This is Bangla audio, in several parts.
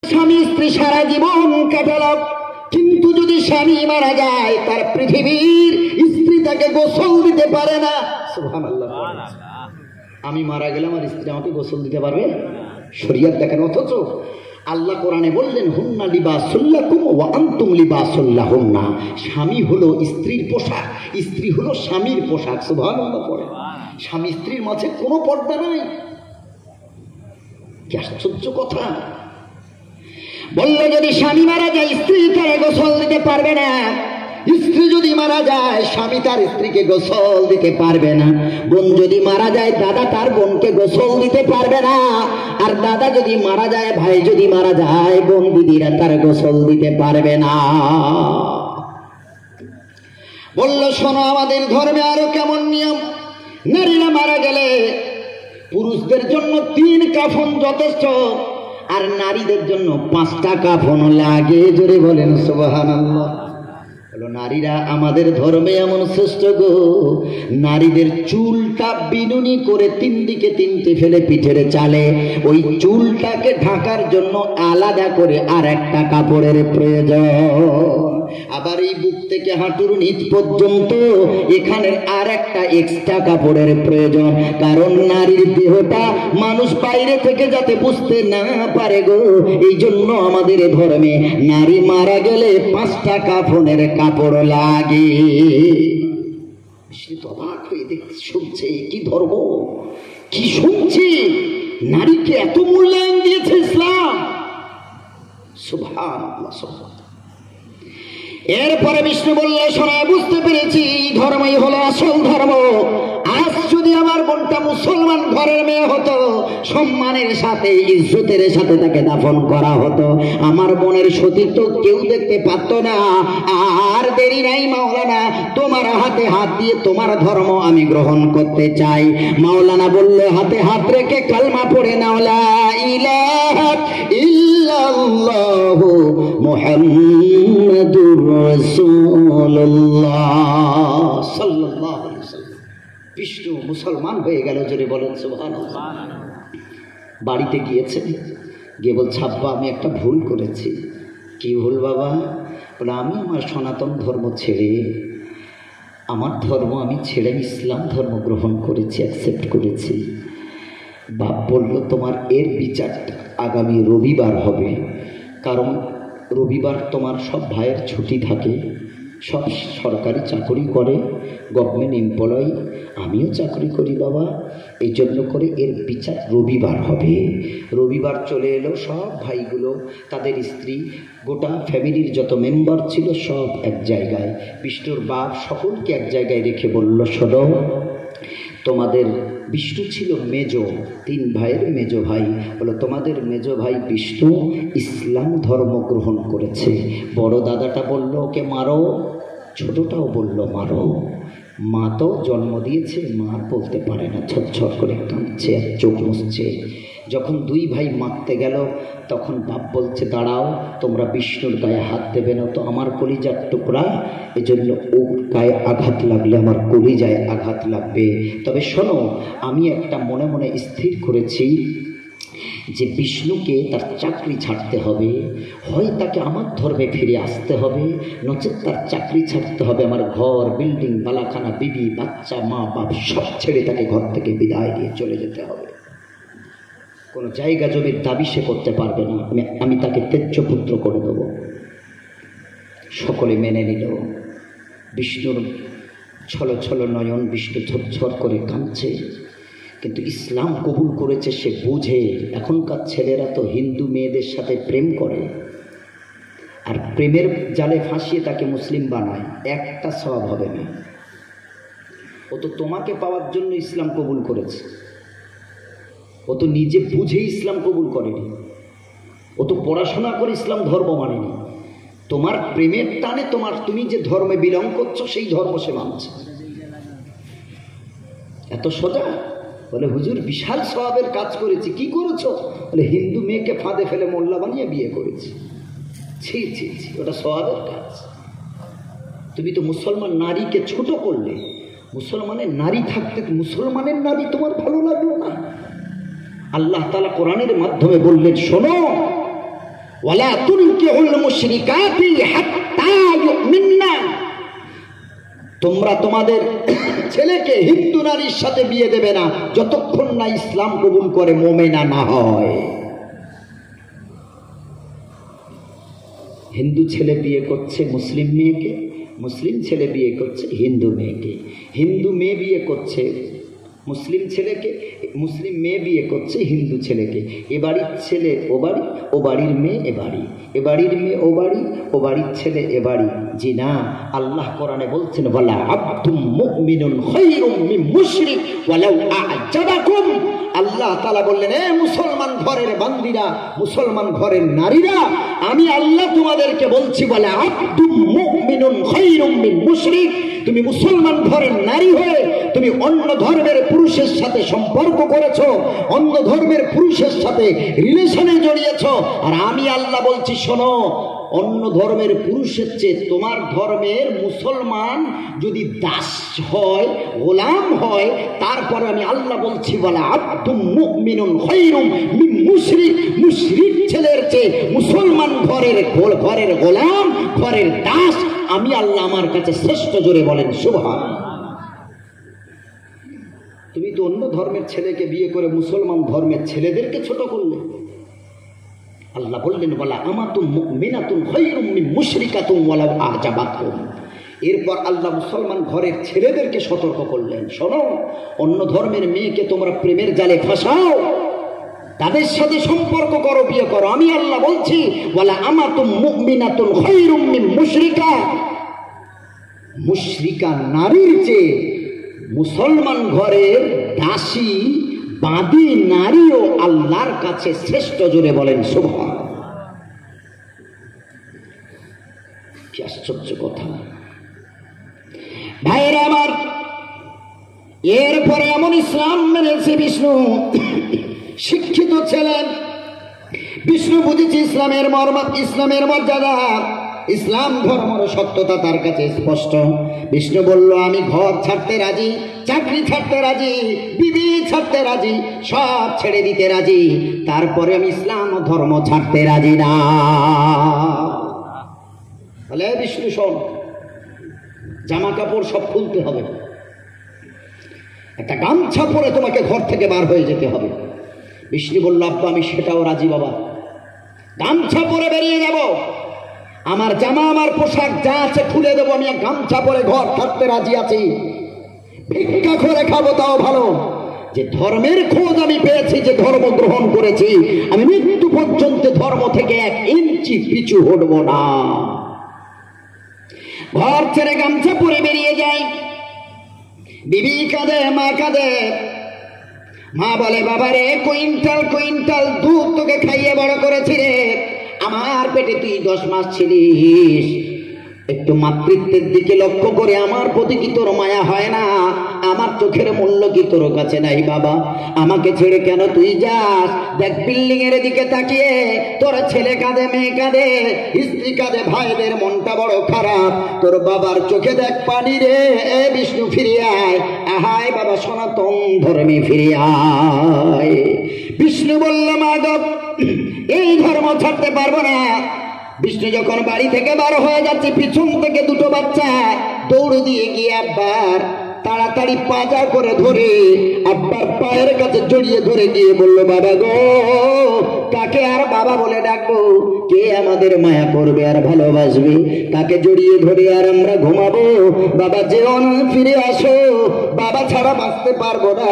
স্বামী স্ত্রী সারা জীবন কাটালাম, কিন্তু যদি স্বামী মারা যায় তার পৃথিবীর স্ত্রী তাকে গোসল দিতে পারে না। সুবহানাল্লাহ। আমি মারা গেলাম আর স্ত্রী আমাকে গোসল দিতে পারবে? শরীয়ত দেখেন। অথচ আল্লাহ কোরআনে বললেন হুন্না লিবাসুল লাকুম ওয়া আনতুম লিবাসুল লাহুন্না। স্বামী হলো স্ত্রীর পোশাক, স্ত্রী হলো স্বামীর পোশাক। সুবহানাল্লাহ। পড়ে স্বামী স্ত্রীর মাঝে কোনো পর্দা নাই। কি আশ্চর্য কথা! বললো যদি স্বামী মারা যায় স্ত্রী তারে গোসল দিতে পারবে না, স্ত্রী যদি মারা যায় স্বামী তার স্ত্রীকে গোসল দিতে পারবে না, বোন যদি মারা যায় দাদা তার বোনকে গোসল দিতে পারবে না, আর দাদা যদি মারা যায় ভাই যদি মারা যায় বোন দিদিরা তার গোসল দিতে পারবে না। বলল শোনো, আমাদের ধর্মে আরো কেমন নিয়ম। নারীরা মারা গেলে পুরুষদের জন্য 3 কাফন যথেষ্ট, আর নারীদের জন্য 5টা কাফন লাগে। জোরে বলেন সুবহানাল্লাহ। বলো নারীরা আমাদের ধর্মে এমন শ্রেষ্ঠ গো, নারীদের চুলটা বিনুনি করে 3 দিকে 3টে ফেলে পিঠের চালে, ওই চুলটাকে ঢাকার জন্য আলাদা করে আর একটা কাপড়ের প্রয়োজন। আবার এই বুক থেকে হাঁটুর নিচ পর্যন্ত এখানে আর একটা এক্সট্রা কাপড়ের প্রয়োজন, কারণ নারীর দেহটা মানুষ বাইরে থেকে যাতে বুঝতে না পারে গো। এই জন্য আমাদের ধর্মে নারী মারা গেলে 5টা কাফনের কাপড় লাগে। সে তো অবাক হয়ে দেখতে শুনছে, কি ধর্ম, কি শুনছে! নারীকে এত মূল্যায়ন দিয়েছে ইসলাম। সুবহানাল্লাহ, সুবহানাল্লাহ। এরপরে বিষ্ণু বললে শোনা, বুঝতে পেরেছি ধর্মই হলো আসল ধর্ম। আজ যদি আমার বোনটা মুসলমান ঘরের মেয়ে হতো, সম্মানের সাথে ইজ্জতের সাথে তাকে দাফন করা হতো, আমার বোনের সতীত্ব কেউ দেখতে পারতো না। আর দেরি নাই মাওলানা, তোমার হাতে হাত দিয়ে তোমার ধর্ম আমি গ্রহণ করতে চাই। মাওলানা বলল হাতে হাত রেখে কালমা পড়ে নাও, লা ইলাহা ইল্লাল্লাহু মুহাম্মাদুর রাসূলুল্লাহ সাল্লাল্লাহু আলাইহি ওয়াসাল্লাম। বিষ্ণু মুসলমান হয়ে গেল। জোরে বলেন সুবহানাল্লাহ। বাড়িতে গিয়েছে, গিয়ে বলছে আব্বা আমি একটা ভুল করেছি। কি ভুল বাবা? বলে আমি আমার সনাতন ধর্ম ছেড়ে, আমার ধর্ম আমি ছেড়ে ইসলাম ধর্ম গ্রহণ করেছি, অ্যাকসেপ্ট করেছি। বাপ বলল তোমার এর বিচারটা আগামী রবিবার হবে, কারণ রবিবার তোমার সব ভাইয়ের ছুটি থাকে, সব সরকারি চাকরি করে, গভর্নমেন্ট এমপ্লয়ি, আমিও চাকরি করি বাবা, এই জন্য করে এর বিচার রবিবার হবে। রবিবার চলে এলো, সব ভাইগুলো তাদের স্ত্রী গোটা ফ্যামিলির যত মেম্বার ছিল সব এক জায়গায়, বিষ্ণুর বাপ সকলকে এক জায়গায় রেখে বলল শোনো, তোমাদের বিষ্ণু ছিল মেজো, 3 ভাইয়ের মেজো ভাই, বলো তোমাদের মেজো ভাই বিষ্ণু ইসলাম ধর্ম গ্রহণ করেছে। বড় দাদাটা বলল ওকে মারো, ছোটটাও বলল মারো। মা তো জন্ম দিয়েছে, মা বলতে পারে না, ছটছট করে কাঁদছে আর চোখ মুছছে। যখন 2 ভাই মারতে গেল তখন বাপ বলছে দাঁড়াও, তোমরা বিষ্ণুর গায়ে হাত দেবে না, তো আমার কলিজার টুকরা, এজন্য ওর গায়ে আঘাত লাগলে আমার কলিজায় আঘাত লাগবে। তবে শোনো, আমি একটা মনে মনে স্থির করেছি যে বিষ্ণুকে তার চাকরি ছাড়তে হবে, হয় তাকে আমার ধর্মে ফিরে আসতে হবে, নচেত তার চাকরি ছাড়তে হবে, আমার ঘর বিল্ডিং বালাখানা বিবি বাচ্চা মা বাপ সব ছেড়ে তাকে ঘর থেকে বিদায় দিয়ে চলে যেতে হবে। কোনো জায়গা জমির দাবি সে করতে পারবে না, আমি তাকে তেজ্য পুত্র করে দেব। সকলে মেনে নিল। বিষ্ণুর ছলো ছলো নয়ন, বিষ্ণু ঝরঝর করে কাঁদছে, কিন্তু ইসলাম কবুল করেছে সে বুঝে। এখনকার ছেলেরা তো হিন্দু মেয়েদের সাথে প্রেম করে, আর প্রেমের জালে ফাঁসিয়ে তাকে মুসলিম বানায়, একটা সওয়াব হবে না। ও তো তোমাকে পাওয়ার জন্য ইসলাম কবুল করেছে, ও তো নিজে বুঝে ইসলাম কবুল করেনি, ও তো পড়াশোনা করে ইসলাম ধর্ম মানেনি। তোমার প্রেমের টানে তুমি যে ধর্মে বিলং করছো সেই ধর্ম সে মানছে। এত সোজা? বলে হুজুর বিশাল সওয়াবের কাজ করেছি। কি করেছো? বলে হিন্দু মেয়েকে ফাঁদে ফেলে মোল্লা বানিয়ে বিয়ে করেছি। ছি ছি ছি, ওটা সওয়াবের কাজ। তুমি তো মুসলমান নারীকে ছোট করলে, মুসলমানের নারী থাকতে মুসলমানের নারী তোমার ভালো লাগলো না? আল্লাহ তাআলা কোরআনের মাধ্যমে বললেন শোনো, ওয়ালা তুনকিহুল মুশরিকাতি হাত্তা ইউমিননা, তোমরা তোমাদের ছেলেকে হিন্দু নারীর সাথে বিয়ে দেবে না যতক্ষণ না ইসলাম কবুল করে মুমিনা না হয়। হিন্দু ছেলে বিয়ে করছে মুসলিম মেয়েকে, মুসলিম ছেলে বিয়ে করছে হিন্দু মেয়েকে, হিন্দু মেয়ে বিয়ে করছে মুসলিম ছেলেকে, মুসলিম মেয়ে বিয়ে করছে হিন্দু ছেলেকে। এ বাড়ির ছেলে ও বাড়ি, ও বাড়ির মেয়ে এ বাড়ি, এ বাড়ির মেয়ে ও বাড়ি, ও বাড়ির ছেলে এ বাড়ি। জি না, আল্লাহ কোরআনে বলছেন ওয়ালা আবদুম মুমিনুন খায়রুম মিন মুশরিক ওয়ালাউ আ'জাবাকুম। আল্লাহ তাআলা বললেন, এ মুসলমান ঘরের বান্দীরা, মুসলমান ঘরের নারীরা, আমি আল্লাহ তোমাদেরকে বলছি ওয়ালা আবদুম মুমিনুন খায়রুম মিন মুশরিক। তুমি মুসলমান ঘরের নারী হয়ে তুমি অন্য ধর্মের পুরুষের সাথে সম্পর্ক করেছো, অন্য ধর্মের পুরুষের সাথে রিলেশনে জড়িয়েছো, আর আমি আল্লাহ বলছি শোনো, অন্য ধর্মের পুরুষের চেয়ে তোমার ধর্মের মুসলমান যদি দাস হয়, গোলাম হয়, তারপরে আমি আল্লাহ বলছি বলা আব্দুম মুমিনুন খায়রুম মিন মুশরিক। মুশরিক ছেলের চেয়ে মুসলমান ঘরের গোলাম, ঘরের দাস আমি আল্লাহ আমার কাছে শ্রেষ্ঠ। জোরে বলেন সুবহানাল্লাহ। তুমি তো অন্য ধর্মের ছেলেকে বিয়ে করে মুসলমান ধর্মের ছেলেদেরকে ছোট করলে। আল্লাহ বললেন ওয়ালা আমাতুম মুমিনাতুন খায়রুম মিন মুশরিকাতুন ওয়ালাউ আ'জাবাতকুম। এরপর আল্লাহ মুসলমান ঘরের ছেলেদেরকে সতর্ক করলেন, শোনো, অন্য ধর্মের মেয়েকে তোমরা প্রেমের জালে ফাঁসাও, তাদের সাথে সম্পর্ক করো, বিয়ে করো। আমি আল্লাহ বলছি ওয়ালা আমাতুম মুমিনাতুন খায়রুম মিন মুশরিকা। মুশরিকা নারীর চেয়ে মুসলমান ঘরের দাসী বাঁধি নারীও আল্লাহর কাছে শ্রেষ্ঠ। জোরে বলেন সুবহানাল্লাহ। কি আশ্চর্য কথা ভাইরা আমার। এরপরে এমন ইসলাম মেনেছে বিষ্ণু, শিক্ষিত ছিলেন বিষ্ণু, বুঝেছে ইসলামের মর্ম, ইসলামের মর্যাদা, ইসলাম ধর্মের সত্যতা তার কাছে স্পষ্ট। বিষ্ণু বলল, আমি ঘর ছাড়তে রাজি, চাকরি ছাড়তে রাজি, বিবি ছাড়তে রাজি, সব ছেড়ে দিতে রাজি, তারপরে আমি ইসলাম ধর্ম ছাড়তে রাজি না। বলে বিষ্ণু শোন, জামা কাপড় সব খুলতে হবে, একটা গামছা পরে তোমাকে ঘর থেকে বার হয়ে যেতে হবে। বিষ্ণু বলল, আব্বা আমি সেটাও রাজি বাবা, গামছা পরে বেরিয়ে যাব, আমার জামা আমার পোশাক যা আছে খুলে দেবো, আমি গামছা পরে ঘর থাকতে রাজি আছি, ভিক্ষা করে খাবো তাও ভালো। যে ধর্মের খোঁজ আমি পেয়েছি, যে ধর্ম গ্রহণ করেছি, আমি মৃত্যু পর্যন্ত ধর্ম থেকে 1 ইঞ্চি পিছু হটবো না। ঘর ছেড়ে গামছা পরে বেরিয়ে যায়। বিবি কাঁদে, মা কাঁদে। মা বলে, বাবা রে, কুইন্টাল কুইন্টাল দুধ তোকে খাইয়ে বড় করেছি রে, আমার পেটে তুই 10 মাস ছিলিস, একটু মাতৃত্বের দিকে লক্ষ্য করে আমার প্রতি কি তোর মায়া হয় না? আমার চোখের মূল্য কি তোর কাছে নাই বাবা? আমাকে ছেড়ে কেন তুই যাস? দেখ বিল্ডিং এর দিকে তাকিয়ে তোর ছেলে কাঁদে, মেয়ে কাঁদে, স্ত্রী কাঁদে, ভাইদের মনটা বড় খারাপ, তোর বাবার চোখে দেখ পানি রে। এ বিষ্ণু ফিরিয়ে আয়, আহায় বাবা সনাতন ধর্মে ফিরিয়ে আয়। বিষ্ণু বলল, মা গো, এই ধর্ম ছাড়তে পারবো না। বিষ্ণু যখন বাড়ি থেকে বার হয়ে যাচ্ছে, পিছন থেকে 2টো বাচ্চা দৌড় দিয়ে গিয়ে আব্বার তাড়াতাড়ি পাজা করে ধরে আব্বার পায়ের কাছে জড়িয়ে ধরে গিয়ে বলল, বাবা গো, কাকে আর বাবা বলে ডাকবো? কে আমাদের মায়া করবে আর ভালোবাসবে? তাকে জড়িয়ে ধরে আর আমরা ঘুমাবো? বাবা যেও না, ফিরে আসো, বাবা ছাড়া বাঁচতে পারবো না।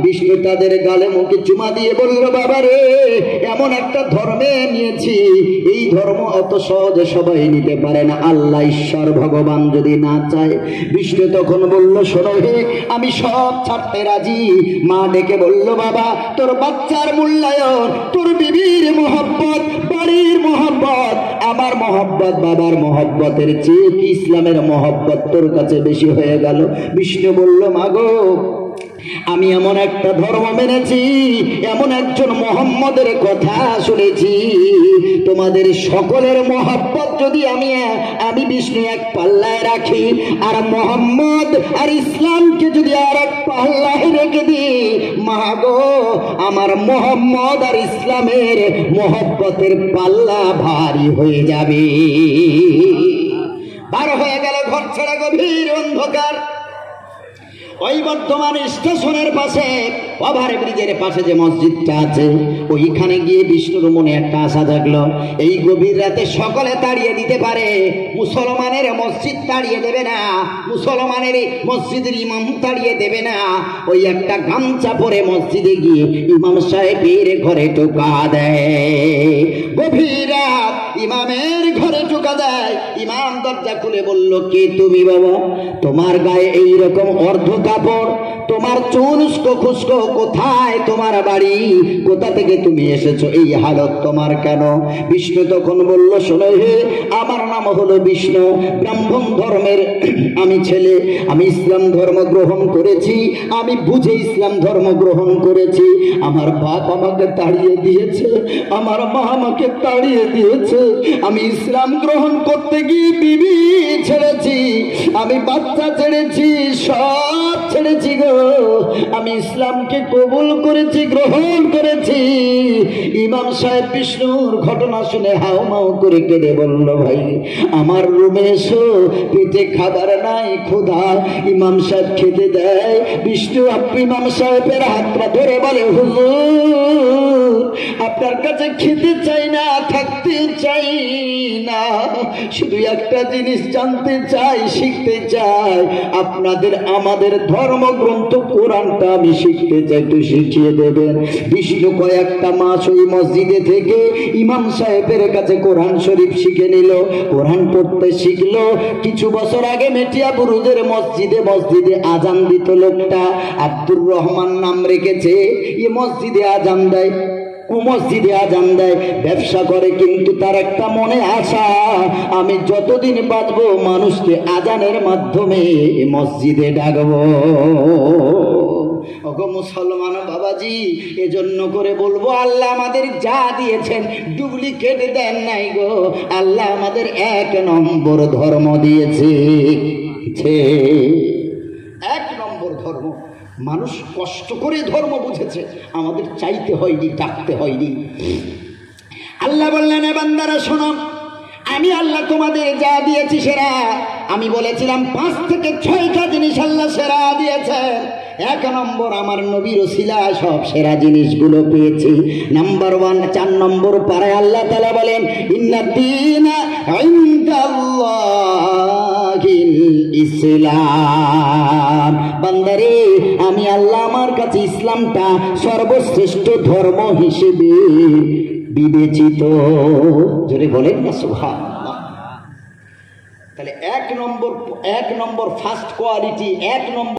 বিষ্ণু তাদের গালে মুখে চুমা দিয়ে বলল, বাবা রে, এমন একটা ধর্মে নিয়েছি, এই ধর্ম অত সহজে সবাই নিতে পারে না, আল্লাহ ঈশ্বর ভগবান যদি না চায়। বিষ্ণু তখন বলল, শোনো হে, আমি সব ছাড়তে রাজি। মা ডেকে বলল, বাবা, তোর বাচ্চার মূল্যায়ন, তোর বিবির মহব্বত, বাড়ির মহব্বত, আমার মহব্বত, বাবার মহব্বতের চেয়ে কি ইসলামের মহব্বত তোর কাছে বেশি হয়ে গেল? বিষ্ণু বলল, মা গো, আমি এমন একটা ধর্ম মেনেছি, এমন একজন মোহাম্মদের কথা শুনেছি, তোমাদের সকলের মহব্বত যদি আমি বিষ্ণু এক পাল্লায় রাখি, আর মোহাম্মদ আর ইসলামকে যদি আর এক পাল্লায় রেখে দিই, মাগো আমার মোহাম্মদ আর ইসলামের মহব্বতের পাল্লা ভারী হয়ে যাবে। বার হয়ে গেল ঘর ছাড়া গভীর অন্ধকার। ওই বর্ধমান স্টেশনের পাশে ওভার ব্রিজের পাশে যে মসজিদটা আছে, ওইখানে গিয়ে বিষ্ণুর মনে একটা আশা জাগলো, এই গভীর রাতে সকলে তাড়িয়ে দিতে পারে, মুসলমানের মসজিদ তাড়িয়ে দেবে না, মুসলমানের মসজিদের ইমাম তাড়িয়ে দেবে না। ওই একটা গামছা পরে মসজিদে গিয়ে ইমাম সাহেবের ঘরে টোকা দেয়। গভীর রাত ইমামের ঘরে টোকা দেয়। ইমাম দরজা খুলে বলল, কে তুমি বাবা? তোমার গায়ে এইরকম অর্ধ কাপড়, তোমার চুল উস্কো খুস্কো, কোথায় তোমার বাড়ি, কোথা থেকে তুমি এসেছো, এই হালত তোমার কেন? বিষ্ণু তখন বলল, শোনো হে, আমার নাম হলো বিষ্ণু, ব্রাহ্মণ ধর্মের আমি ছেলে, আমি ইসলাম ধর্ম গ্রহণ করেছি, আমি বুঝে ইসলাম ধর্ম গ্রহণ করেছি। আমার বাপ আমাকে তাড়িয়ে দিয়েছে, আমার মা আমাকে তাড়িয়ে দিয়েছে, আমি ইসলাম গ্রহণ করতে গিয়ে বিবি ছেড়েছি, আমি বাচ্চা ছেড়েছি, সব ছেড়েছি গো, আমি ইসলামকে কবুল করেছি, গ্রহণ করেছি। ইমাম সাহেব বিষ্ণুর ঘটনা শুনে হাও মাও করে কেঁদে বলল, ভাই আমার রুমে এসো, পেটে খাবার নাই, ক্ষুধা। ইমাম সাহেব খেতে দেয়। বিষ্ণু ইমাম সাহেবের হাতটা ধরে বলে, হুজুর আপনার কাছে খেতে চাই না, থাকতে চাই না, শুধু একটা জিনিস জানতে চাই, শিখতে চাই, আপনাদের আমাদের ধর্মগ্রন্থ কোরআনটা আমি শিখতে চাই, একটু শিখিয়ে দেবেন। বিষ্ণু কয়েকটা মাস ওই মসজিদে থেকে ইমাম সাহেবের কাছে কোরআন শরীফ শিখে নিল, কোরআন পড়তে শিখলো। কিছু বছর আগে মেটিয়া বুরুজের মসজিদে আজান দিত লোকটা, আব্দুর রহমান নাম রেখেছে, এই মসজিদে আজান দেয়, ও মসজিদে আজান দেয়, ব্যবসা করে, কিন্তু তার একটা মনে আশা, আমি যতদিন বাঁচবো মানুষকে আজানের মাধ্যমে মসজিদে ডাকবো। ওগো মুসলমান বাবাজি, এজন্য করে বলবো, আল্লাহ আমাদের যা দিয়েছেন ডুপ্লিকেট দেন নাই গো, আল্লাহ আমাদের এক নম্বর ধর্ম দিয়েছে, এক নম্বর ধর্ম। মানুষ কষ্ট করে ধর্ম বুঝেছে, আমাদের চাইতে হয়নি, ডাকতে হয়নি। আল্লাহ বললেন, এ বান্দারা শোনো, আমি আল্লাহ তোমাদের যা দিয়েছি সেরা, আমি বলেছিলাম 5 থেকে 6টা জিনিস আল্লাহ সেরা দিয়েছেন। 1 নম্বর আমার নবীর ওসিলায় সব সেরা জিনিসগুলো পেয়েছি। নাম্বার 1, 4 নম্বর পারায় আল্লাহ তাআলা বলেন, ইন্নাদ-দীনা ইনদাল্লাহিল ইসলাম। বান্দারে, আমি আল্লাহ আমার কাছে ইসলামটা সর্বশ্রেষ্ঠ ধর্ম হিসেবে বিবেচিত। জোরে বলেন না সুবহানাল্লাহ। তাহলে 1 নম্বর ফার্স্ট কোয়ালিটি, 1 নম্বর